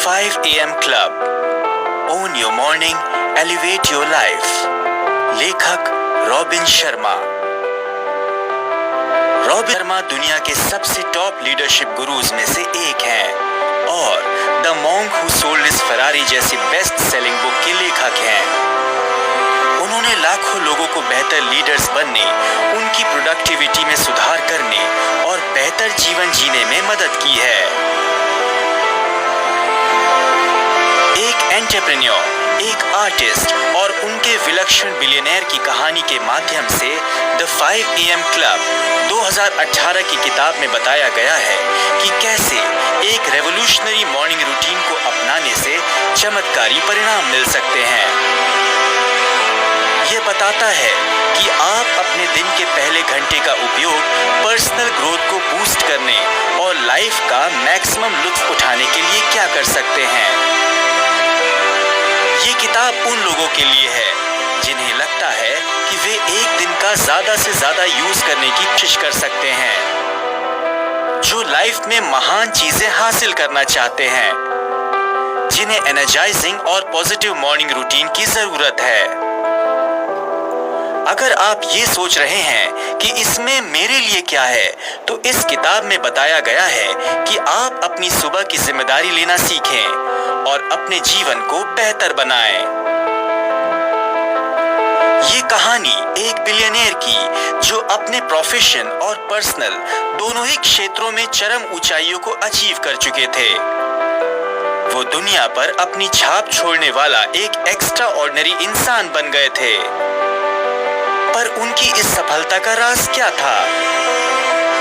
5 AM Club. Own your morning, elevate your life. लेखक robin Sharma. Robin Sharma दुनिया के सबसे टॉप लीडरशिप गुरुज में से एक हैं और the monk who sold his Ferrari जैसी बेस्ट सेलिंग बुक के लेखक हैं। उन्होंने लाखों लोगों को बेहतर लीडर्स बनने, उनकी प्रोडक्टिविटी में सुधार करने और बेहतर जीवन जीने में मदद की है। एक एंटरप्रेन्योर, एक आर्टिस्ट और उनके विलक्षण बिलियनेयर की कहानी के माध्यम से द 5 AM क्लब 2018 की किताब में बताया गया है कि कैसे एक रेवोल्यूशनरी मॉर्निंग रूटीन को अपनाने से चमत्कारी परिणाम मिल सकते हैं। ये बताता है कि आप अपने दिन के पहले घंटे का उपयोग पर्सनल ग्रोथ को बूस्ट करने और लाइफ का मैक्सिमम लुत्फ उठाने के लिए क्या कर सकते हैं। ये किताब उन लोगों के लिए है जिन्हें लगता है कि वे एक दिन का ज्यादा से ज्यादा यूज करने की कोशिश कर सकते हैं, जो लाइफ में महान चीजें हासिल करना चाहते हैं, जिन्हें एनर्जाइजिंग और पॉजिटिव मॉर्निंग रूटीन की जरूरत है। अगर आप ये सोच रहे हैं कि इसमें मेरे लिए क्या है, तो इस किताब में बताया गया है कि आप अपनी सुबह की जिम्मेदारी लेना सीखें और अपने जीवन को बेहतर बनाएं। ये कहानी एक बिलियनेयर की जो अपने प्रोफेशन और पर्सनल दोनों ही क्षेत्रों में चरम ऊंचाइयों को अचीव कर चुके थे। वो दुनिया पर अपनी छाप छोड़ने वाला एक एक्स्ट्रा ऑर्डिनरी इंसान बन गए थे। पर उनकी इस सफलता का राज क्या था?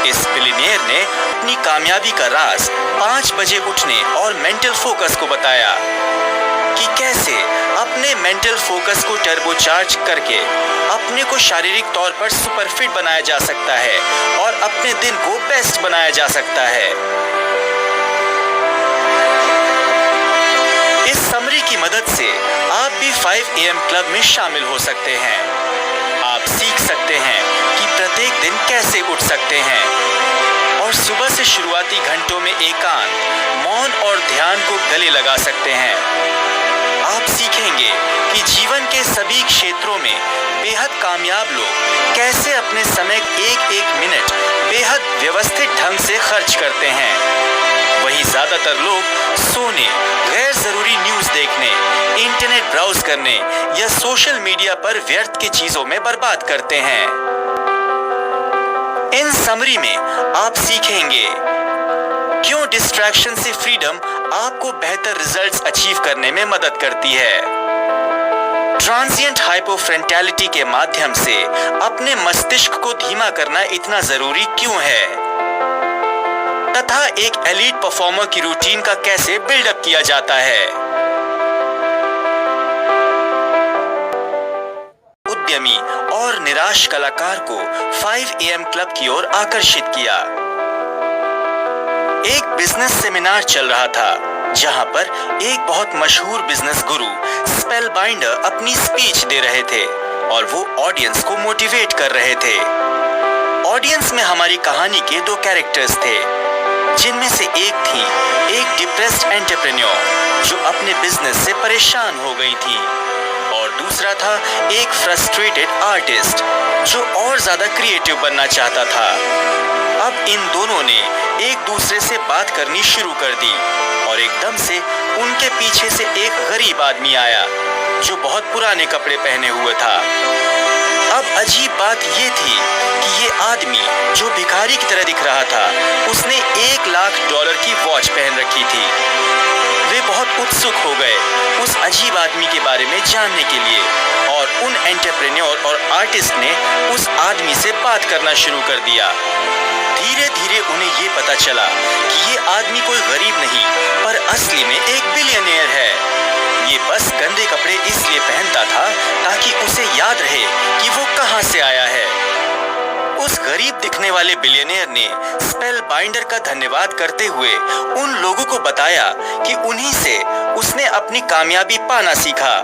इस बिलियनेयर ने अपनी कामयाबी का राज 5 बजे उठने और मेंटल फोकस को बताया कि कैसे अपने मेंटल फोकस को टर्बोचार्ज करके अपने को शारीरिक तौर पर सुपर फिट बनाया जा सकता है और अपने दिन को बेस्ट बनाया जा सकता है। इस समरी की मदद से आप भी 5 AM क्लब में शामिल हो सकते हैं। आप सीख सकते हैं कि प्रत्येक दिन कैसे उठ सकते हैं और सुबह से शुरुआती घंटों में एकांत, मौन और ध्यान को गले लगा सकते हैं। आप सीखेंगे कि जीवन के सभी क्षेत्रों में बेहद कामयाब लोग कैसे अपने समय एक एक मिनट बेहद व्यवस्थित ढंग से खर्च करते हैं। वहीं ज्यादातर लोग सोने, गैर जरूरी न्यूज देखने, इंटरनेट ब्राउज करने या सोशल मीडिया पर व्यर्थ की चीजों में बर्बाद करते हैं। इन समरी में आप सीखेंगे क्यों डिस्ट्रैक्शन से फ्रीडम आपको बेहतर रिजल्ट्स अचीव करने में मदद करती है, ट्रांजिएंट हाइपोफ्रंटैलिटी के माध्यम से अपने मस्तिष्क को धीमा करना इतना जरूरी क्यों है, तथा एक एलीट परफॉर्मर की रूटीन का कैसे बिल्डअप किया जाता है। उद्यमी और निराश कलाकार को 5 AM क्लब की ओर आकर्षित किया। एक बिजनेस सेमिनार चल रहा था जहां पर एक बहुत मशहूर बिजनेस गुरु स्पेलबाइंडर अपनी स्पीच दे रहे थे और वो ऑडियंस को मोटिवेट कर रहे थे। ऑडियंस में हमारी कहानी के 2 कैरेक्टर्स थे, जिनमें से एक थी एक डिप्रेस्ड एंटरप्रेन्योर जो अपने बिजनेस से परेशान हो गई थी और दूसरा था एक फ्रस्ट्रेटेड आर्टिस्ट जो और ज्यादा क्रिएटिव बनना चाहता था। अब इन दोनों ने एक दूसरे से बात करनी शुरू कर दी और एकदम से उनके पीछे से एक गरीब आदमी आया जो बहुत पुराने कपड़े पहने हुए था। अब अजीब बात ये थी कि ये आदमी जो भिखारी की तरह दिख रहा था, उसने $1,00,000 की वॉच पहन रखी थी। वे बहुत उत्सुक हो गए उस अजीब आदमी के बारे में जानने के लिए और उन एंटरप्रेन्योर और आर्टिस्ट ने उस आदमी से बात करना शुरू कर दिया। धीरे धीरे उन्हें ये पता चला कि ये आदमी कोई गरीब नहीं पर असली में एक बिलियनेयर है। ये बस गंदे कपड़े इसलिए पहनता था ताकि उसे याद रहे कि वो कहां से आया है। उस गरीब दिखने वाले बिलियनेयर ने स्पेलबाइंडर का धन्यवाद करते हुए उन लोगों को बताया कि उन्हीं से उसने अपनी कामयाबी पाना सीखा।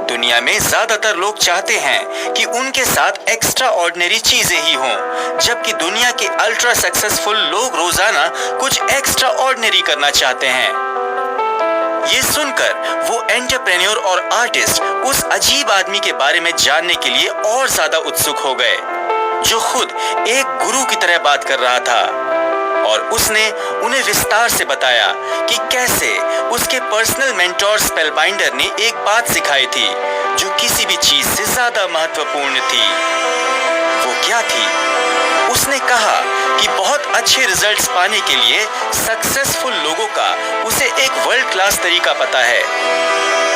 दुनिया में ज्यादातर लोग चाहते हैं कि उनके साथ एक्स्ट्रा ऑर्डिनरी चीजें ही हों, जबकि दुनिया के अल्ट्रा सक्सेसफुल लोग रोजाना कुछ एक्स्ट्रा ऑर्डिनरी करना चाहते हैं। ये सुनकर वो एंटरप्रेन्योर और आर्टिस्ट उस अजीब आदमी के बारे में जानने के लिए और ज्यादा उत्सुक हो गए, जो खुद एक गुरु की तरह बात कर रहा था। और उसने उन्हें विस्तार से बताया कि कैसे उसके पर्सनल मेंटोर स्पेलबाइंडर ने एक बात सिखाई थी जो किसी भी चीज से ज्यादा महत्वपूर्ण थी। वो क्या थी? उसने कहा कि बहुत अच्छे रिजल्ट्स पाने के लिए सक्सेसफुल लोगों का उसे एक वर्ल्ड क्लास तरीका पता है।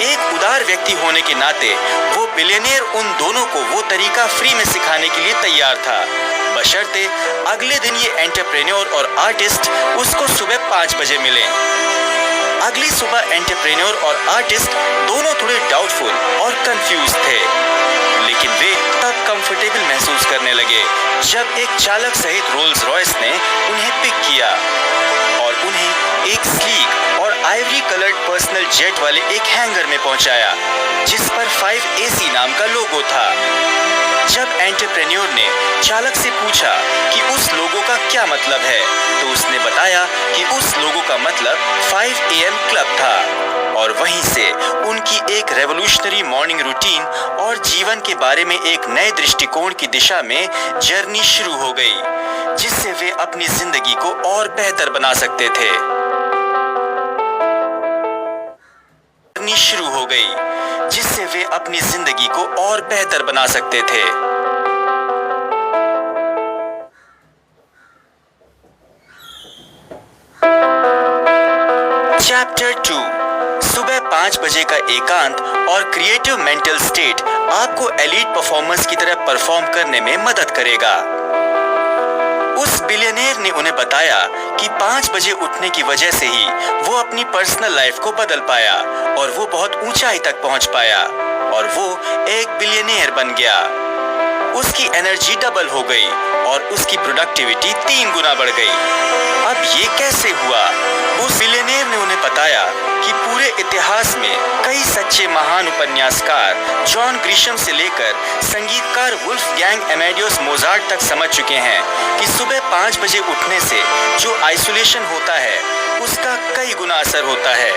एक उदार व्यक्ति होने के नाते वो बिलियनियर उन दोनों को वो तरीका फ्री में सिखाने के लिए तैयार था, बशर्ते अगले दिन ये एंटरप्रेन्योर और आर्टिस्ट उसको सुबह 5 बजे मिले। अगली सुबह एंटरप्रेन्योर और आर्टिस्ट दोनों थोड़े डाउटफुल और कंफ्यूज थे, लेकिन वे तब कंफर्टेबल महसूस करने लगे जब एक चालक सहित रोल्स रॉयस ने उन्हें पिक किया और उन्हें एक स्लीक और आइवरी कलर्ड पर्सनल जेट वाले एक हैंगर में पहुंचाया जिस पर 5AC नाम का लोगो था। जब एंटरप्रेन्योर ने चालक से पूछा कि उस लोगो का क्या मतलब है, तो उसने बताया कि उस लोगो का मतलब 5 AM क्लब था। और वहीं से उनकी एक रेवोल्यूशनरी मॉर्निंग रूटीन और जीवन के बारे में एक नए दृष्टिकोण की दिशा में जर्नी शुरू हो गई, जिससे वे अपनी जिंदगी को और बेहतर बना सकते थे। शुरू हो गई जिससे वे अपनी जिंदगी को और बेहतर बना सकते थे। चैप्टर 2। सुबह 5 बजे का एकांत और क्रिएटिव मेंटल स्टेट आपको एलीट परफॉर्मर्स की तरह परफॉर्म करने में मदद करेगा। उस बिलियनियर ने उन्हें बताया कि 5 बजे उठने की वजह से ही वो अपनी पर्सनल लाइफ को बदल पाया और वो बहुत ऊंचाई तक पहुंच पाया और वो एक बिलियनियर बन गया। उसकी एनर्जी डबल हो गई और उसकी प्रोडक्टिविटी 3 गुना बढ़ गई। अब ये कैसे हुआ? उस बिलियनियर ने उन्हें बताया कि पूरे इतिहास में कई सच्चे महान उपन्यासकार जॉन ग्रिशम से लेकर संगीतकार वुल्फगैंग एमेडियोस मोजार्ट तक समझ चुके हैं कि सुबह 5 बजे उठने से जो आइसोलेशन होता है उसका कई गुना असर होता है।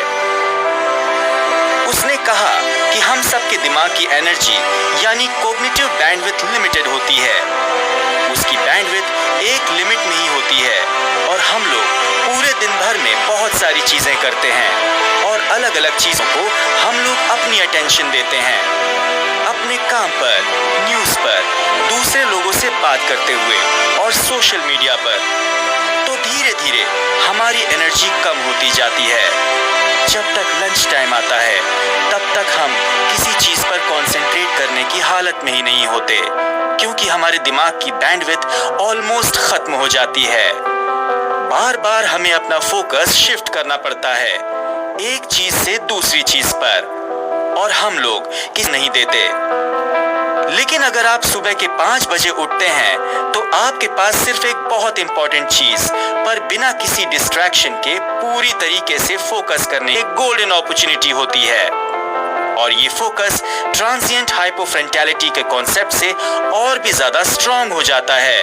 उसने कहा कि हम सबके दिमाग की एनर्जी यानी कॉग्निटिव बैंडविड्थ लिमिटेड होती है। उसकी बैंडविड्थ एक लिमिट में ही होती है और हम लोग पूरे दिन भर में बहुत सारी चीजें करते हैं और अलग अलग चीजों को हम लोग अपनी अटेंशन देते हैं। अपने काम पर, न्यूज पर, दूसरे लोगों से बात करते हुए और सोशल मीडिया पर, तो धीरे धीरे हमारी एनर्जी कम होती जाती है। जब तक लंच टाइम आता है तब तक हम किसी चीज पर कंसंट्रेट करने की हालत में ही नहीं होते, क्योंकि हमारे दिमाग की बैंडविड्थ ऑलमोस्ट खत्म हो जाती है। बार बार हमें अपना फोकस शिफ्ट करना पड़ता है एक चीज से दूसरी चीज पर, और हम लोग किस नहीं देते। लेकिन अगर आप सुबह के 5 बजे उठते हैं तो आपके पास सिर्फ एक बहुत इंपॉर्टेंट चीज पर बिना किसी डिस्ट्रैक्शन के पूरी तरीके से फोकस करने की गोल्डन अपॉर्चुनिटी होती है। और ये फोकस ट्रांजिएंट हाइपोफ्रंटैलिटी के कॉन्सेप्ट से और भी ज्यादा स्ट्रांग हो जाता है।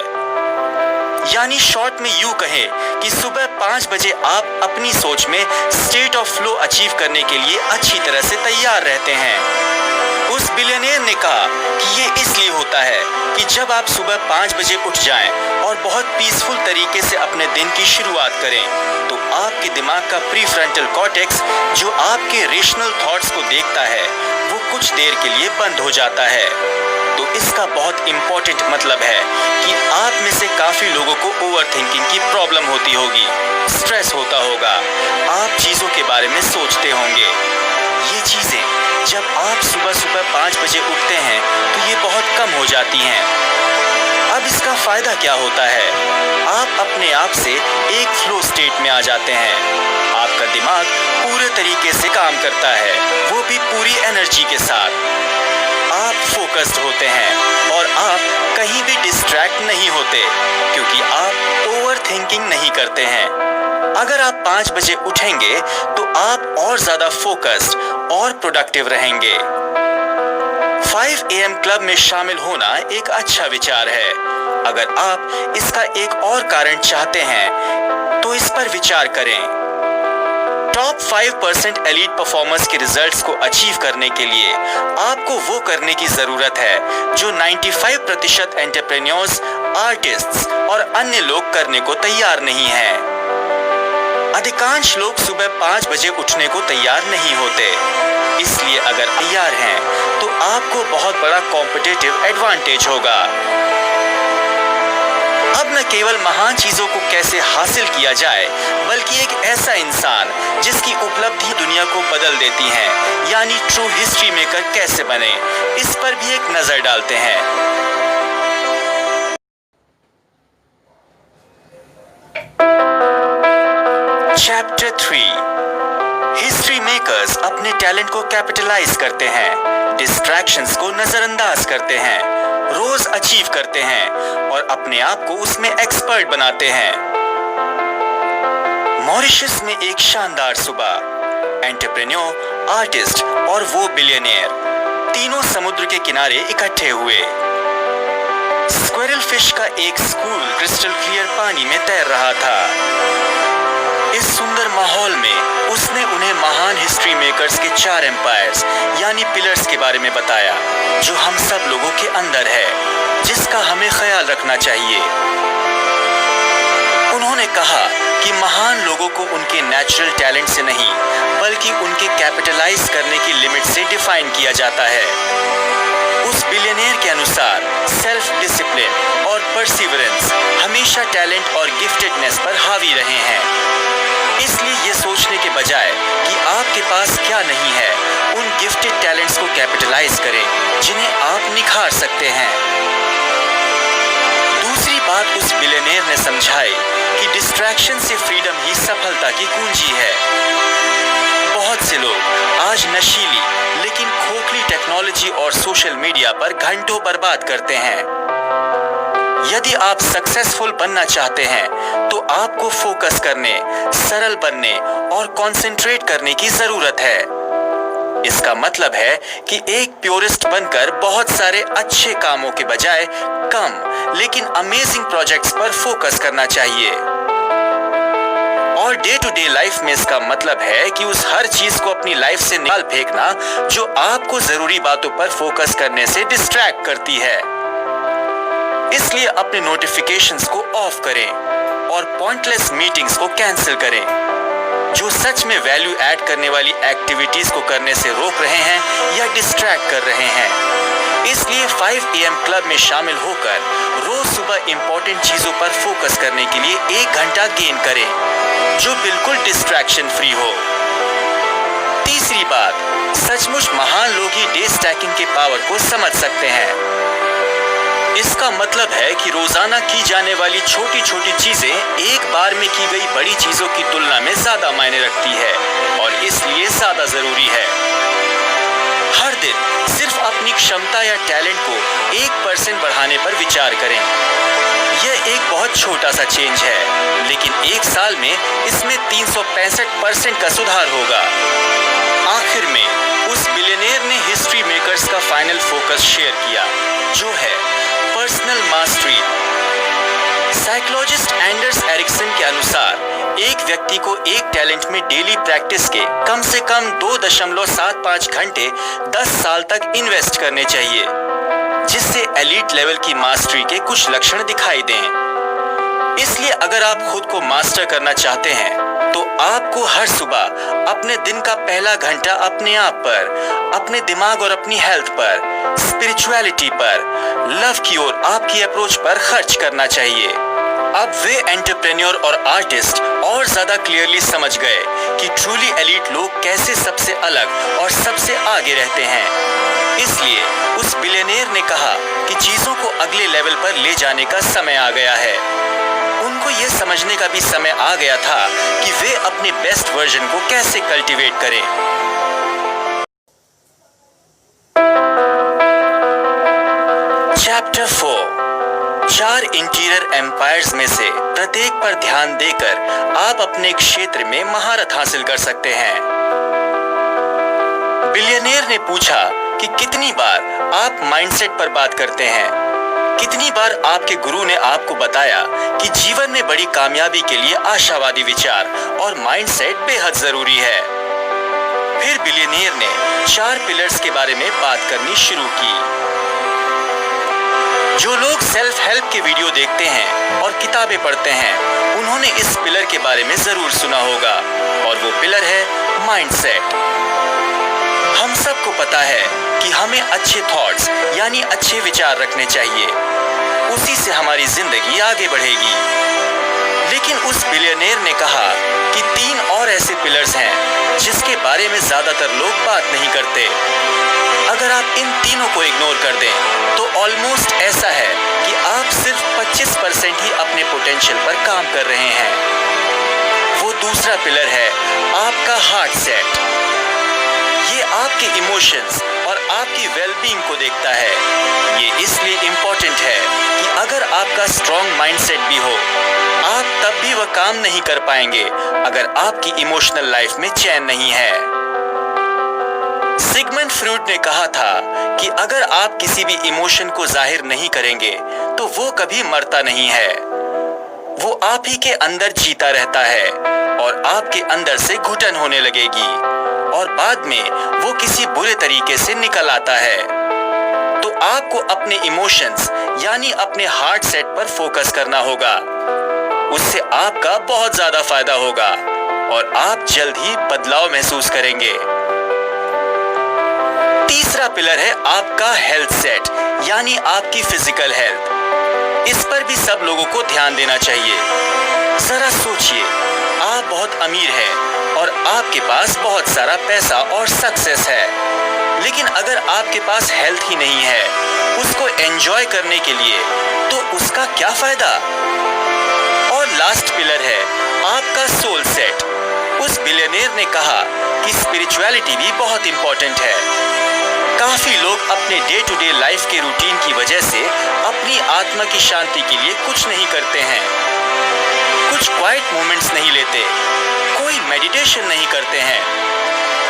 यानी शॉर्ट में यूं कहें कि सुबह 5 बजे आप अपनी सोच में स्टेट ऑफ फ्लो अचीव करने के लिए अच्छी तरह से तैयार रहते हैं। उस बिलियनियर ने कहा कि ये इसलिए होता है कि जब आप सुबह 5 बजे उठ जाएं और बहुत पीसफुल तरीके से अपने दिन की शुरुआत करें, तो आपके दिमाग का प्रीफ्रंटल कॉर्टेक्स जो आपके रेशनल थॉट्स को देखता है वो कुछ देर के लिए बंद हो जाता है। तो इसका बहुत इंपॉर्टेंट मतलब है कि आप में से काफी लोगों को ओवरथिंकिंग की प्रॉब्लम होती होगी, स्ट्रेस होता होगा, आप चीजों के बारे में सोचते होंगे। ये चीजें जब आप सुबह सुबह 5 बजे उठते हैं तो ये बहुत कम हो जाती हैं। अब इसका फायदा क्या होता है? आप अपने आप से एक फ्लो स्टेट में आ जाते हैं। आपका दिमाग पूरे तरीके से काम करता है, वो भी पूरी एनर्जी के साथ। आप फोकस्ड होते हैं और आप कहीं भी डिस्ट्रैक्ट नहीं होते, क्योंकि आप ओवरथिंकिंग नहीं करते हैं। अगर आप 5 बजे उठेंगे तो आप और ज्यादा फोकस्ड और प्रोडक्टिव रहेंगे। 5 AM क्लब में शामिल होना एक अच्छा विचार है। अगर आप इसका एक और कारण चाहते हैं तो इस पर विचार करें। टॉप टॉप 5% एलीट परफॉर्मर्स के रिजल्ट्स को अचीव करने के लिए आपको वो करने की जरूरत है जो 95% एंटरप्रेन्योर्स, आर्टिस्ट्स और अन्य लोग करने को तैयार नहीं हैं। अधिकांश लोग सुबह 5 बजे उठने को तैयार नहीं होते। इसलिए अगर तैयार हैं तो आपको बहुत बड़ा कॉम्पिटिटिव एडवांटेज होगा। अब न केवल महान चीजों को कैसे हासिल किया जाए, बल्कि एक ऐसा इंसान जिसकी उपलब्धि दुनिया को बदल देती हैं, यानी ट्रू हिस्ट्री मेकर कैसे बने, इस पर भी एक नजर डालते हैं। चैप्टर 3। हिस्ट्री मेकर्स अपने टैलेंट को कैपिटलाइज करते हैं, डिस्ट्रैक्शंस को नजरअंदाज करते हैं, रोज अचीव करते हैं और अपने आप को उसमें एक्सपर्ट बनाते हैं। मॉरिशस में एक शानदार सुबह एंटरप्रेन्योर, आर्टिस्ट और वो बिलियनियर तीनों समुद्र के किनारे इकट्ठे हुए। स्क्विरल फिश का एक स्कूल क्रिस्टल क्लियर पानी में तैर रहा था। इस सुंदर माहौल में उसने उन्हें महान हिस्ट्री मेकर्स के 4 एम्पायर्स यानी पिलर्स के बारे में बताया, जो हम सब लोगों के अंदर है, जिसका हमें ख्याल रखना चाहिए। उन्होंने कहा कि महान लोगों को उनके नेचुरल टैलेंट से नहीं, बल्कि उनके कैपिटलाइज करने की लिमिट से डिफाइन किया जाता है। उस बिलियनियर के अनुसार सेल्फ डिसिप्लिन और परसिवरेंस हमेशा टैलेंट और गिफ्टेडनेस पर हावी रहे हैं। इसलिए ये सोचने के बजाय कि आपके पास क्या नहीं है, उन गिफ्टेड टैलेंट्स को कैपिटलाइज करें जिन्हें आप निखार सकते हैं। दूसरी बात उस बिलियनियर ने समझाई कि डिस्ट्रैक्शन से फ्रीडम ही सफलता की कुंजी है। बहुत से लोग आज नशीली लेकिन खोखली टेक्नोलॉजी और सोशल मीडिया पर घंटों बर्बाद करते हैं। यदि आप सक्सेसफुल बनना चाहते हैं तो आपको फोकस करने, सरल बनने और कंसंट्रेट करने की जरूरत है। इसका मतलब है कि एक प्योरिस्ट बनकर बहुत सारे अच्छे कामों के बजाय कम लेकिन अमेजिंग प्रोजेक्ट्स पर फोकस करना चाहिए। और डे टू डे लाइफ में इसका मतलब है कि उस हर चीज को अपनी लाइफ से निकाल फेंकना जो आपको जरूरी बातों पर फोकस करने से डिस्ट्रैक्ट करती है। इसलिए अपने नोटिफिकेशंस को ऑफ करें और पॉइंटलेस मीटिंग्स को कैंसिल करें, जो सच में वैल्यू ऐड करने वाली एक्टिविटीज को करने से रोक रहे हैं या डिस्ट्रैक्ट कर रहे हैं। इसलिए 5 AM क्लब में शामिल होकर रोज सुबह इंपॉर्टेंट चीजों पर फोकस करने के लिए 1 घंटा गेन करें, जो बिल्कुल डिस्ट्रैक्शन फ्री हो। तीसरी बात, सचमुच महान लोग ही डे स्टैकिंग के पावर को समझ सकते हैं। इसका मतलब है कि रोजाना की जाने वाली छोटी छोटी चीजें एक बार में की गई बड़ी चीजों की तुलना में ज्यादा मायने रखती है और इसलिए ज्यादा जरूरी है। हर दिन सिर्फ अपनी क्षमता या टैलेंट को 1% बढ़ाने पर विचार करें। यह एक बहुत छोटा सा चेंज है, लेकिन 1 साल में इसमें 365% का सुधार होगा। आखिर में उस बिलियनियर ने हिस्ट्री मेकर्स का फाइनल फोकस शेयर किया, जो है personal mastery. Psychologist Anders Ericsson के अनुसार एक व्यक्ति को एक टैलेंट में डेली प्रैक्टिस के कम से कम 2.75 घंटे 10 साल तक इन्वेस्ट करने चाहिए, जिससे एलीट लेवल की मास्टरी के कुछ लक्षण दिखाई दें। इसलिए अगर आप खुद को मास्टर करना चाहते हैं तो आपको हर सुबह अपने दिन का पहला घंटा अपने आप पर, अपने दिमाग और अपनी हेल्थ पर, स्पिरिचुअलिटी पर, लव की ओर आपकी अप्रोच पर खर्च करना चाहिए। अब वे एंटरप्रेन्योर और आर्टिस्ट और ज्यादा क्लियरली समझ गए कि ट्रूली एलीट लोग कैसे सबसे अलग और सबसे आगे रहते हैं। इसलिए उस बिलियनियर ने कहा कि चीजों को अगले लेवल पर ले जाने का समय आ गया है। उनको यह समझने का भी समय आ गया था कि वे अपने बेस्ट वर्जन को कैसे कल्टीवेट करें। चैप्टर 4। 4 इंटीरियर एम्पायर्स में से प्रत्येक पर ध्यान देकर आप अपने क्षेत्र में महारत हासिल कर सकते हैं। बिलियनियर ने पूछा कि कितनी बार आप माइंडसेट पर बात करते हैं। कितनी बार आपके गुरु ने आपको बताया कि जीवन में बड़ी कामयाबी के लिए आशावादी विचार और माइंडसेट बेहद जरूरी है। फिर बिलियनियर ने 4 पिलर्स के बारे में बात करनी शुरू की। जो लोग सेल्फ हेल्प के वीडियो देखते हैं और किताबें पढ़ते हैं, उन्होंने इस पिलर के बारे में जरूर सुना होगा, और वो पिलर है माइंडसेट। हम सबको पता है कि हमें अच्छे थॉट्स यानी अच्छे विचार रखने चाहिए, उसी से हमारी जिंदगी आगे बढ़ेगी। लेकिन उस बिलियनियर ने कहा कि 3 और ऐसे पिलर्स हैं जिसके बारे में ज्यादातर लोग बात नहीं करते। अगर आप इन तीनों को इग्नोर कर दें तो ऑलमोस्ट ऐसा है कि आप सिर्फ 25% ही अपने पोटेंशियल पर काम कर रहे हैं। वो दूसरा पिलर है आपका हार्ट सेट। ये आपके इमोशंस और आपकी वेलबींग को देखता है। ये इसलिए इम्पोर्टेंट है कि अगर आपका स्ट्रॉन्ग माइंडसेट भी हो, आप तब भी वह काम नहीं कर पाएंगे अगर आपकी इमोशनल लाइफ में चैन नहीं है। सिगमंड फ्रॉयड ने कहा था कि अगर आप किसी भी इमोशन को जाहिर नहीं करेंगे तो वो कभी मरता नहीं है। वो आप ही के अंदर जीता रहता है और आपके अंदर से घुटन होने लगेगी और बाद में वो किसी बुरे तरीके से निकल आता है। तो आपको अपने इमोशंस यानी अपने हार्ट सेट पर फोकस करना होगा। उससे आपका बहुत ज्यादा फायदा होगा और आप जल्द ही बदलाव महसूस करेंगे। तीसरा पिलर है आपका हेल्थ सेट यानी आपकी फिजिकल हेल्थ। इस पर भी सब लोगों को ध्यान देना चाहिए। जरा सोचिए, आप बहुत अमीर हैं और आपके पास बहुत सारा पैसा और सक्सेस है, लेकिन अगर आपके पास हेल्थ ही नहीं है उसको एंजॉय करने के लिए, तो उसका क्या फायदा। और लास्ट पिलर है आपका सोल सेट। उस बिलियनियर ने कहा कि स्पिरिचुअलिटी भी बहुत इंपॉर्टेंट है। काफी लोग अपने डे टू डे लाइफ के रूटीन की वजह से अपनी आत्मा की शांति के लिए कुछ नहीं करते हैं, कुछ क्वाइट मोमेंट्स नहीं लेते, कोई मेडिटेशन नहीं करते हैं,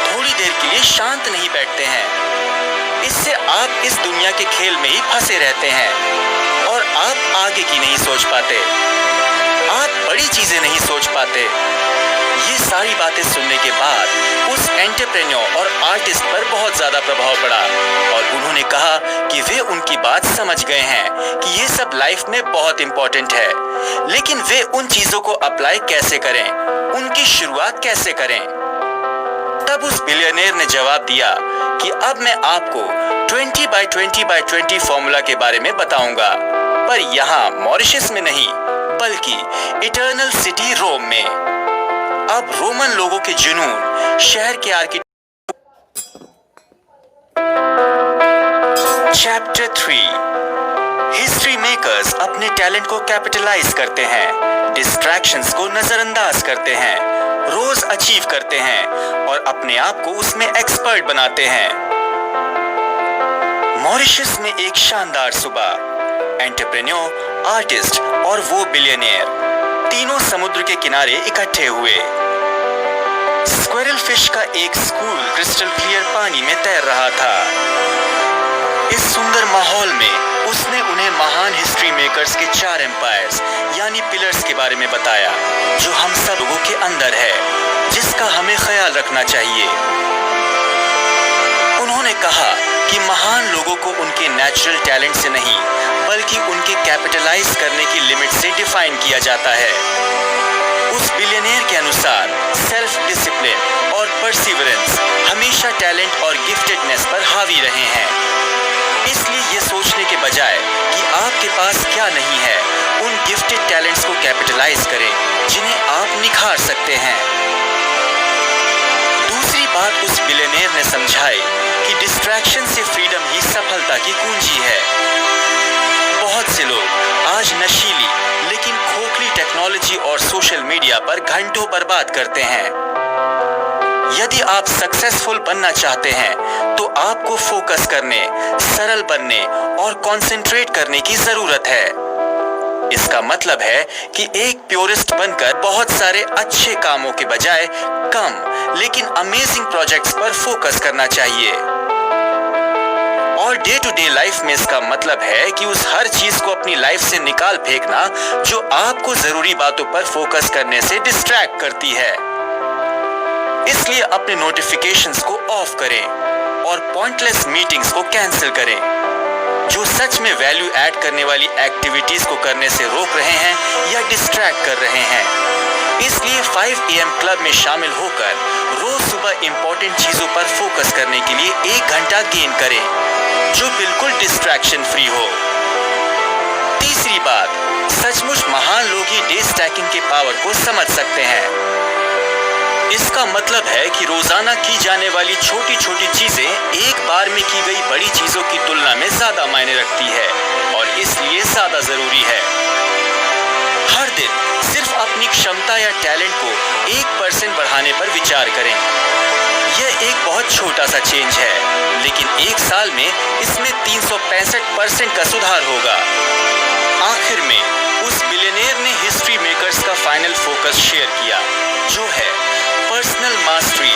थोड़ी देर के लिए शांत नहीं बैठते हैं। इससे आप इस दुनिया के खेल में ही फंसे रहते हैं और आप आगे की नहीं सोच पाते, आप बड़ी चीजें नहीं सोच पाते। ये सारी बातें सुनने के बाद उस एंटरप्रेन्योर और आर्टिस्ट पर बहुत ज्यादा प्रभाव पड़ा और उन्होंने कहा कि वे उनकी बात समझ गए हैं कि ये सब लाइफ में बहुत इंपॉर्टेंट है, लेकिन वे उन चीजों को अप्लाई कैसे करें, उनकी शुरुआत कैसे करें। तब उस बिलियनियर ने जवाब दिया कि अब मैं आपको 20/20/20 फॉर्मूला के बारे में बताऊंगा, पर यहाँ मॉरिशस में नहीं बल्कि इटर्नल सिटी रोम में। अब रोमन लोगों के जुनून, शहर के चैप्टर 3। हिस्ट्री मेकर्स अपने टैलेंट को कैपिटलाइज करते हैं, डिस्ट्रैक्शंस को नजरअंदाज करते हैं, रोज अचीव करते हैं और अपने आप को उसमें एक्सपर्ट बनाते हैं। मॉरिशस में एक शानदार सुबह, एंटरप्रेन्योर, आर्टिस्ट और वो बिलियनियर तीनों समुद्र के किनारे इकट्ठे हुए। स्क्विरल फिश का एक स्कूल क्रिस्टल क्लियर पानी में तैर रहा था। इस सुंदर माहौल में उसने उन्हें महान हिस्ट्री मेकर्स के 4 एम्पायर्स यानी पिलर्स के बारे में बताया जो हम सब लोगों के अंदर है, जिसका हमें ख्याल रखना चाहिए। उन्होंने कहा कि महान लोगों को उनके नेचुरल टैलेंट से नहीं बल्कि उनके कैपिटलाइज करने की लिमिट से डिफाइन किया जाता है। उस बिलियनियर के अनुसार सेल्फ डिसिप्लिन और परसिवरेंस हमेशा टैलेंट और गिफ्टेडनेस पर हावी रहे हैं। इसलिए ये सोचने के बजाय कि आपके पास क्या नहीं है, उन गिफ्टेड टैलेंट्स को कैपिटलाइज करें जिन्हें आप निखार सकते हैं। दूसरी बात उस बिलियनियर ने समझाई कि डिस्ट्रैक्शन से फ्रीडम ही सफलता की कुंजी है। बहुत से लोग आज नशीली लेकिन खोखली टेक्नोलॉजी और सोशल मीडिया पर घंटों बर्बाद करते हैं। यदि आप सक्सेसफुल बनना चाहते हैं तो आपको फोकस करने, सरल बनने और कंसंट्रेट करने की जरूरत है। इसका मतलब है कि एक प्योरिस्ट बनकर बहुत सारे अच्छे कामों के बजाय कम लेकिन अमेजिंग प्रोजेक्ट्स पर फोकस करना चाहिए। और डे टू डे लाइफ में इसका मतलब है कि उस हर चीज को अपनी लाइफ से निकाल फेंकना जो आपको जरूरी बातों पर फोकस करने से डिस्ट्रैक्ट करती है। इसलिए अपने नोटिफिकेशंस को ऑफ करें और पॉइंटलेस मीटिंग्स को कैंसिल करें जो सच में वैल्यू ऐड करने वाली एक्टिविटीज को करने से रोक रहे हैं या डिस्ट्रैक्ट कर रहे हैं। इसलिए 5 AM क्लब में शामिल होकर रोज सुबह इंपॉर्टेंट चीजों पर फोकस करने के लिए 1 घंटा गेन करें जो बिल्कुल डिस्ट्रैक्शन फ्री हो। तीसरी बात, सचमुच महान लोग ही डे स्टैकिंग के पावर को समझ सकते हैं। इसका मतलब है कि रोजाना की जाने वाली छोटी छोटी चीजें एक बार में की गई बड़ी चीजों की तुलना में ज्यादा मायने रखती है और इसलिए ज्यादा जरूरी है। हर दिन सिर्फ अपनी क्षमता या टैलेंट को 1% बढ़ाने पर विचार करें। यह एक बहुत छोटा सा चेंज है, लेकिन 1 साल में इसमें 365% का सुधार होगा। आखिर में उस बिलियनियर ने हिस्ट्री मेकर्स का फाइनल फोकस शेयर किया, जो है personal mastery.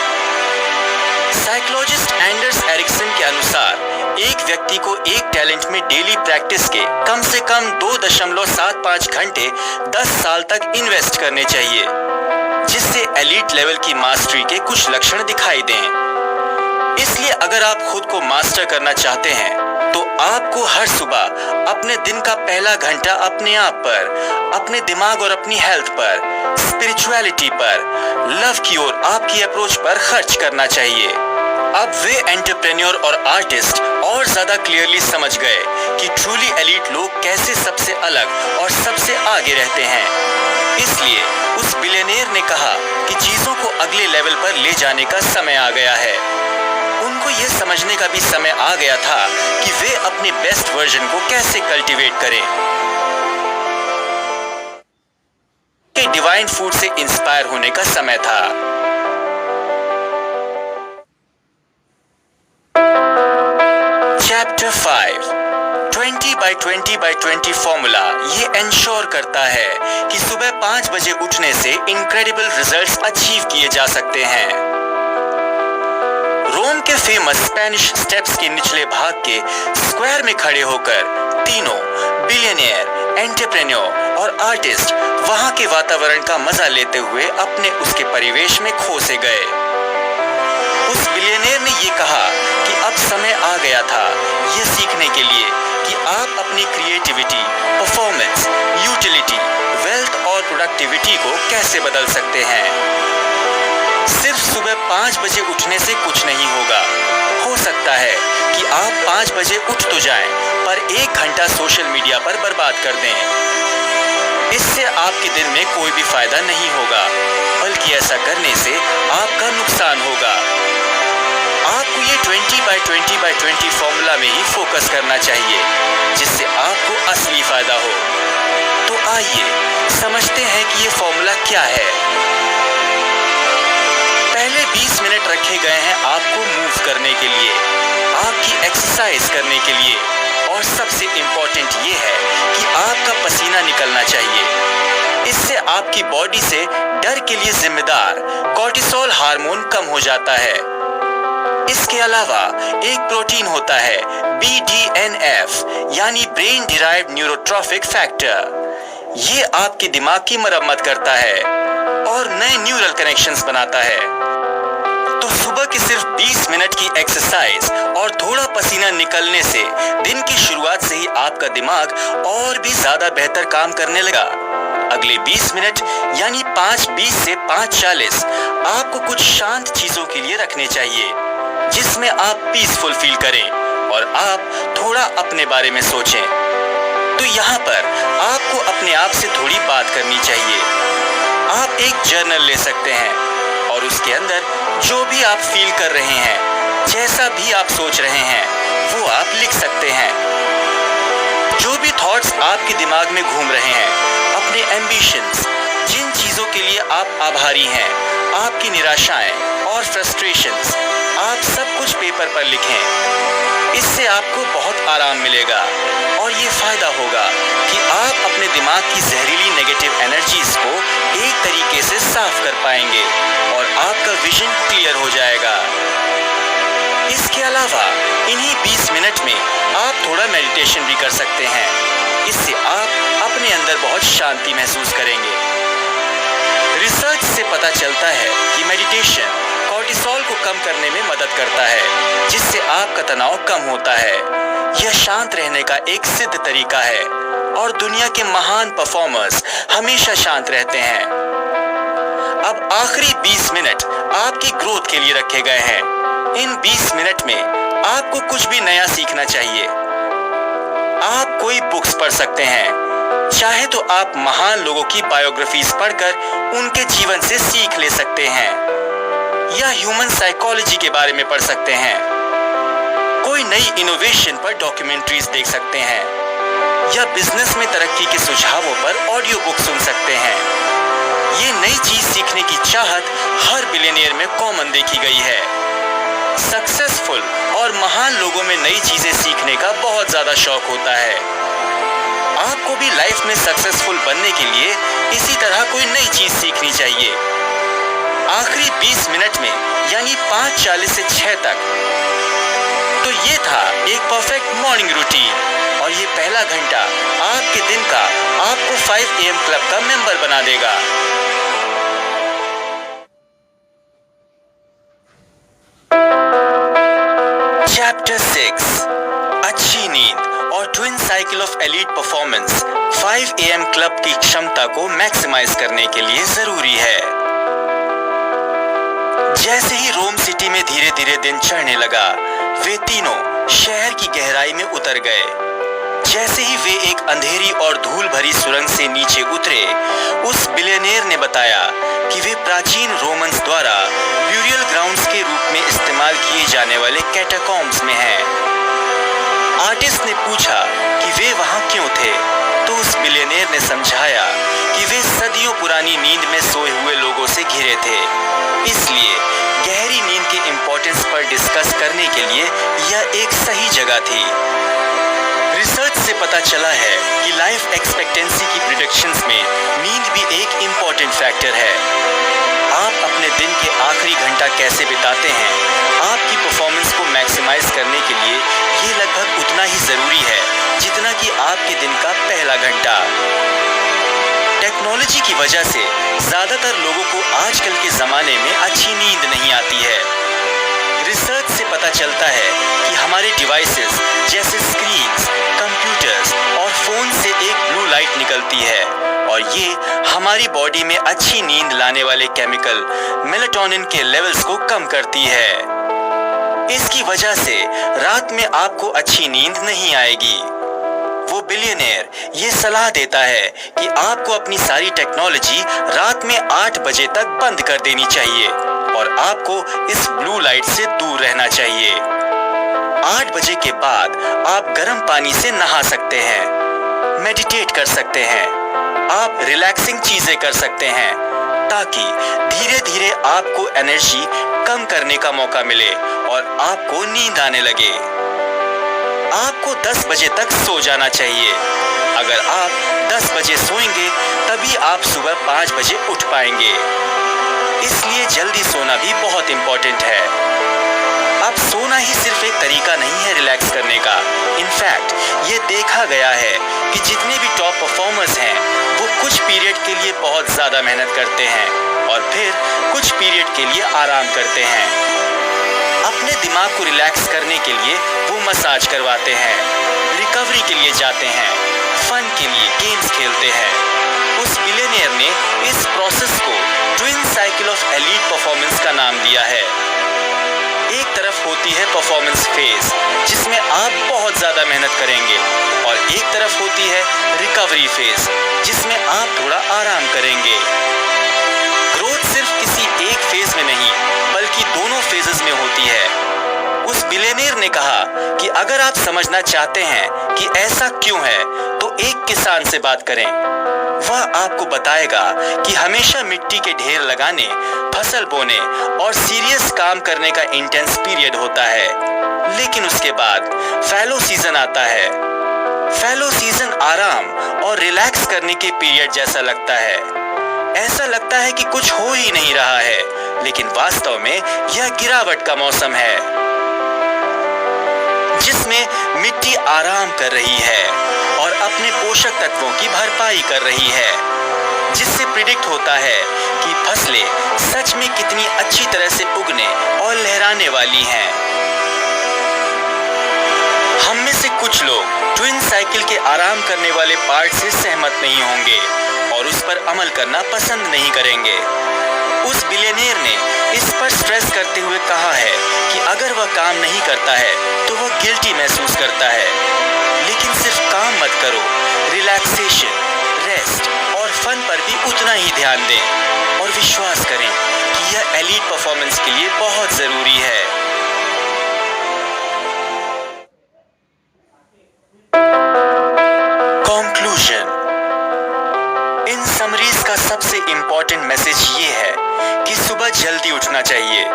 Psychologist Anders Ericsson के अनुसार एक व्यक्ति को एक टैलेंट में डेली प्रैक्टिस के कम से कम 2.75 घंटे 10 साल तक इन्वेस्ट करने चाहिए, जिससे एलीट लेवल की मास्टरी के कुछ लक्षण दिखाई दें। इसलिए अगर आप खुद को मास्टर करना चाहते हैं तो आपको हर सुबह अपने दिन का पहला घंटा अपने आप पर, अपने दिमाग और अपनी हेल्थ पर, स्पिरिचुअलिटी पर, लव की ओर आपकी अप्रोच पर खर्च करना चाहिए। अब वे एंटरप्रेन्योर और आर्टिस्ट और ज्यादा क्लियरली समझ गए कि ट्रूली एलीट लोग कैसे सबसे अलग और सबसे आगे रहते हैं। इसलिए उस बिलियनियर ने कहा कि चीजों को अगले लेवल पर ले जाने का समय आ गया है। उनको यह समझने का भी समय आ गया था कि वे अपने बेस्ट वर्जन को कैसे कल्टीवेट करें। डिवाइन फूड से इंस्पायर होने का समय था। चैप्टर 5 20/20/20 फॉर्मूला ये इंश्योर करता है कि सुबह 5 बजे उठने से इनक्रेडिबल रिजल्ट्स अचीव किए जा सकते हैं। रोम के फेमस स्पेनिश स्टेप्स के निचले भाग के स्क्वायर में खड़े होकर तीनों बिलियनियर, एंटरप्रेन्योर और आर्टिस्ट वहां के वातावरण का मजा लेते हुए अपने उसके परिवेश में खो से गए। उस बिलियनियर ने ये कहा कि अब समय आ गया था ये सीखने के लिए कि आप अपनी क्रिएटिविटी, परफॉर्मेंस, यूटिलिटी, वेल्थ और प्रोडक्टिविटी को कैसे बदल सकते हैं। सिर्फ सुबह 5 बजे उठने से कुछ नहीं होगा। हो सकता है कि आप 5 बजे उठ तो जाएं, पर 1 घंटा सोशल मीडिया पर बर्बाद कर दें। इससे आपके दिन में कोई भी फायदा नहीं होगा, बल्कि ऐसा करने से आपका नुकसान होगा। आपको ये 20/20/20 फॉर्मूला में ही फोकस करना चाहिए, जिससे आपको असली फायदा हो। तो आइए समझते हैं कि ये फॉर्मूला क्या है। पहले 20 मिनट रखे गए हैं आपको मूव करने के लिए, आपकी एक्सरसाइज करने के लिए, और सबसे इंपॉर्टेंट ये है कि आपका पसीना निकलना चाहिए। इससे आपकी बॉडी से डर के लिए जिम्मेदार कॉर्टिसोल हार्मोन कम हो जाता है। इसके अलावा एक प्रोटीन होता है BDNF, यानी ब्रेन डिराइव्ड न्यूरोट्रॉफिक फैक्टर। ये आपके दिमाग की मरम्मत करता है और नए न्यूरल कनेक्शंस बनाता है। तो सुबह की सिर्फ 20 मिनट की एक्सरसाइज और थोड़ा पसीना निकलने से दिन की शुरुआत से ही आपका दिमाग और भी ज्यादा बेहतर काम करने लगा। अगले 20 मिनट यानी 5:20 से 5:40 आपको कुछ शांत चीजों के लिए रखने चाहिए, जिसमें आप पीसफुल फील करें और आप थोड़ा अपने बारे में सोचें। तो यहाँ पर आपको अपने आप से थोड़ी बात करनी चाहिए। आप एक जर्नल ले सकते हैं और उसके अंदर जो भी आप फील कर रहे हैं, जैसा भी आप सोच रहे हैं, वो आप लिख सकते हैं। जो भी थॉट्स आपके दिमाग में घूम रहे हैं, अपने एम्बिशंस, जिन चीजों के लिए आप आभारी हैं, आपकी निराशाएं और फ्रस्ट्रेशंस, आप सब कुछ पेपर पर लिखें। इससे आपको बहुत आराम मिलेगा और ये फायदा होगा कि आप अपने दिमाग की जहरीली नेगेटिव एनर्जीज को एक तरीके से साफ कर पाएंगे और आपका विजन क्लियर हो जाएगा। इसके अलावा अलावा इन्हीं 20 मिनट में आप थोड़ा मेडिटेशन भी कर सकते हैं। इससे आप अपने अंदर बहुत शांति महसूस करेंगे। रिसर्च से पता चलता है कि मेडिटेशन कॉर्टिसोल को कम करने में मदद करता है, जिससे आपका तनाव कम होता है। यह शांत रहने का एक सिद्ध तरीका है और दुनिया के महान परफॉर्मर्स हमेशा शांत रहते हैं। अब आखिरी 20 मिनट आपकी ग्रोथ के लिए रखे गए हैं। इन 20 मिनट में आपको कुछ भी नया सीखना चाहिए। आप कोई बुक्स पढ़ सकते हैं, चाहे तो आप महान लोगों की बायोग्राफीज पढ़कर उनके जीवन से सीख ले सकते हैं, या ह्यूमन साइकोलॉजी के बारे में पढ़ सकते हैं। कोई नई इनोवेशन पर डॉक्यूमेंट्रीज देख सकते हैं, या बिजनेस में तरक्की के सुझावों पर ऑडियो बुक सुन सकते हैं। ये नई चीज सीखने की चाहत हर बिलियनियर में कॉमन देखी गई है। सक्सेसफुल और महान लोगों में नई चीजें सीखने का बहुत ज्यादा शौक होता है। आपको भी लाइफ में सक्सेसफुल बनने के लिए इसी तरह कोई नई चीज सीखनी चाहिए। आखिरी 20 मिनट में यानी 5:40 से 6 तक। तो ये था एक परफेक्ट मॉर्निंग रूटीन, और ये पहला घंटा आपके दिन का आपको 5 AM क्लब का मेंबर बना देगा। चैप्टर 6, अच्छी नींद और twin cycle of elite performance 5 AM club की क्षमता को मैक्सिमाइज करने के लिए जरूरी है। जैसे ही रोम सिटी में धीरे धीरे दिन चढ़ने लगा, वे तीनों शहर की गहराई में उतर गए। जैसे ही वे एक अंधेरी और धूल भरी सुरंग से नीचे उतरे, उस बिलियनियर ने बताया कि वे प्राचीन रोमन्स द्वारा ब्यूरियल ग्राउंड्स के रूप में इस्तेमाल किए जाने वाले कैटाकॉम्ब्स में हैं। आर्टिस्ट ने पूछा कि वे वहां क्यों थे, तो उस बिलियनियर ने समझाया कि वे सदियों पुरानी नींद में सोए हुए लोगों से घिरे थे, इसलिए गहरी नींद के इम्पोर्टेंस पर डिस्कस करने के लिए यह एक सही जगह थी। रिसर्च से पता चला है कि लाइफ एक्सपेक्टेंसी की प्रिडिक्शंस में नींद भी एक इम्पोर्टेंट फैक्टर है। आप अपने दिन के आखिरी घंटा कैसे बिताते हैं, आपकी परफॉर्मेंस को मैक्सिमाइज करने के लिए ये लगभग उतना ही जरूरी है जितना कि आपके दिन का पहला घंटा। टेक्नोलॉजी की वजह से ज्यादातर लोगों को आजकल के जमाने में अच्छी नींद नहीं आती है। रिसर्च से पता चलता है कि हमारे डिवाइसेस जैसे स्क्रीन्स, कंप्यूटर्स और फोन से एक ब्लू लाइट निकलती है, और ये हमारी बॉडी में अच्छी नींद लाने वाले केमिकल मेलाटोनिन के लेवल्स को कम करती है। इसकी वजह से रात में आपको अच्छी नींद नहीं आएगी। वो बिलियनियर ये सलाह देता है कि आपको अपनी सारी टेक्नोलॉजी रात में 8 बजे तक बंद कर देनी चाहिए, और आपको इस ब्लू लाइट से दूर रहना चाहिए। 8 बजे के बाद आप गर्म पानी से नहा सकते हैं, मेडिटेट कर सकते हैं, आप रिलैक्सिंग चीजें कर सकते हैं, ताकि धीरे धीरे आपको एनर्जी कम करने का मौका मिले और आपको नींद आने लगे। आपको 10 बजे तक सो जाना चाहिए। अगर आप 10 बजे सोएंगे तभी आप सुबह 5 बजे उठ पाएंगे। इसलिए जल्दी सोना भी बहुत इंपॉर्टेंट है। अब सोना ही सिर्फ एक तरीका नहीं है रिलैक्स करने का। इनफैक्ट ये देखा गया है कि जितने भी टॉप परफॉर्मर्स हैं वो कुछ पीरियड के लिए बहुत ज्यादा मेहनत करते हैं और फिर कुछ पीरियड के लिए आराम करते हैं। अपने दिमाग को रिलैक्स करने के लिए वो मसाज करवाते हैं, रिकवरी के लिए जाते हैं, फन के लिए गेम्स खेलते हैं। उस बिलियनियर ने इस प्रोसेस को twin cycle of elite performance का नाम दिया है। एक तरफ होती है परफॉर्मेंस फेज, जिसमें आप बहुत ज्यादा मेहनत करेंगे, और एक तरफ होती है रिकवरी फेज, जिसमें आप थोड़ा आराम करेंगे। ग्रोथ सिर्फ किसी एक फेज में नहीं बल्कि दोनों फेजेस में होती है। उस बिलियनियर ने कहा कि अगर आप समझना चाहते हैं कि ऐसा क्यों है तो एक किसान से बात करें। वह आपको बताएगा कि हमेशा मिट्टी के ढेर लगाने, फसल बोने और सीरियस काम करने का इंटेंस पीरियड होता है, लेकिन उसके बाद फैलो सीजन आता है। फैलो सीजन आराम और रिलैक्स करने के पीरियड जैसा लगता है। ऐसा लगता है कि कुछ हो ही नहीं रहा है, लेकिन वास्तव में यह गिरावट का मौसम है। जिसमें मिट्टी आराम कर रही है और अपने पोषक तत्वों की भरपाई कर रही है, जिससे प्रिडिक्ट होता है कि फसलें सच में कितनी अच्छी तरह से उगने और लहराने वाली हैं। हम में से कुछ लोग ट्विन साइकिल के आराम करने वाले पार्ट से सहमत नहीं होंगे और उस पर अमल करना पसंद नहीं करेंगे। उस बिलियनेयर ने इस पर स्ट्रेस करते हुए कहा है कि अगर वह काम नहीं करता है तो वह गिल्टी महसूस करता है। लेकिन सिर्फ काम मत करो, रिलैक्सेशन, रेस्ट और फन पर भी उतना ही ध्यान दें और विश्वास करें कि यह एलीट परफॉर्मेंस के लिए बहुत जरूरी है। कंक्लूजन। इन समरीज का सबसे इंपॉर्टेंट मैसेज ये है कि सुबह जल्दी उठना चाहिए,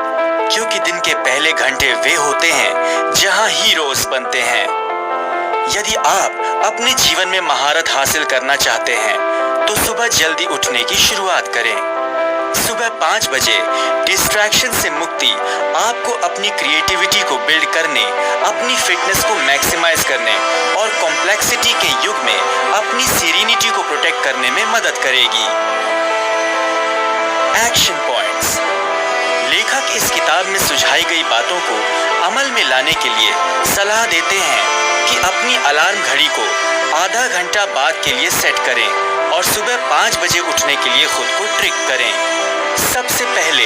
क्योंकि दिन के पहले घंटे वे होते हैं जहां हीरोज बनते हैं। यदि आप अपने जीवन में महारत हासिल करना चाहते हैं तो सुबह जल्दी उठने की शुरुआत करें। सुबह 5 बजे डिस्ट्रैक्शन से मुक्ति आपको अपनी क्रिएटिविटी को बिल्ड करने, अपनी फिटनेस को मैक्सिमाइज करने और कॉम्प्लेक्सिटी के युग में अपनी सीरेनिटी को प्रोटेक्ट करने में मदद करेगी। Action points. लेखक इस किताब में सुझाई गई बातों को अमल में लाने के लिए सलाह देते हैं कि अपनी अलार्म घड़ी को आधा घंटा बाद के लिए सेट करें और सुबह 5 बजे उठने के लिए खुद को ट्रिक करें। सबसे पहले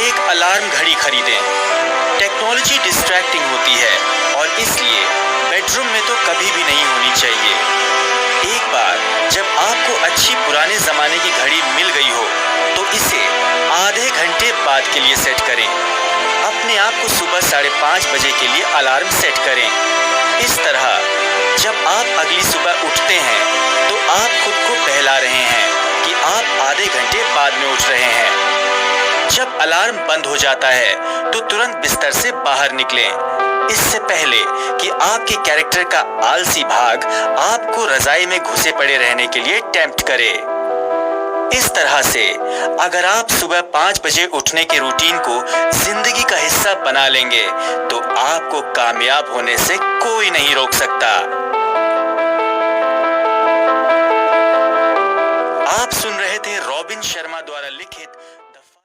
एक अलार्म घड़ी खरीदें। टेक्नोलॉजी डिस्ट्रैक्टिंग होती है और इसलिए बेडरूम में तो कभी भी नहीं होनी चाहिए। एक बार जब आपको अच्छी पुराने जमाने की घड़ी मिल गई हो तो इसे आधे घंटे बाद के लिए सेट करें। अपने आप को सुबह 5:30 बजे के लिए अलार्म सेट करें। इस तरह जब आप अगली सुबह उठते हैं तो आप खुद को बहला रहे हैं कि आप आधे घंटे बाद में उठ रहे हैं। जब अलार्म बंद हो जाता है तो तुरंत बिस्तर से बाहर निकलें, इससे पहले कि आपके कैरेक्टर का आलसी भाग आपको रजाई में घुसे पड़े रहने के लिए टेम्प्ट करे। इस तरह से अगर आप सुबह 5 बजे उठने के रूटीन को जिंदगी का हिस्सा बना लेंगे तो आपको कामयाब होने से कोई नहीं रोक सकता।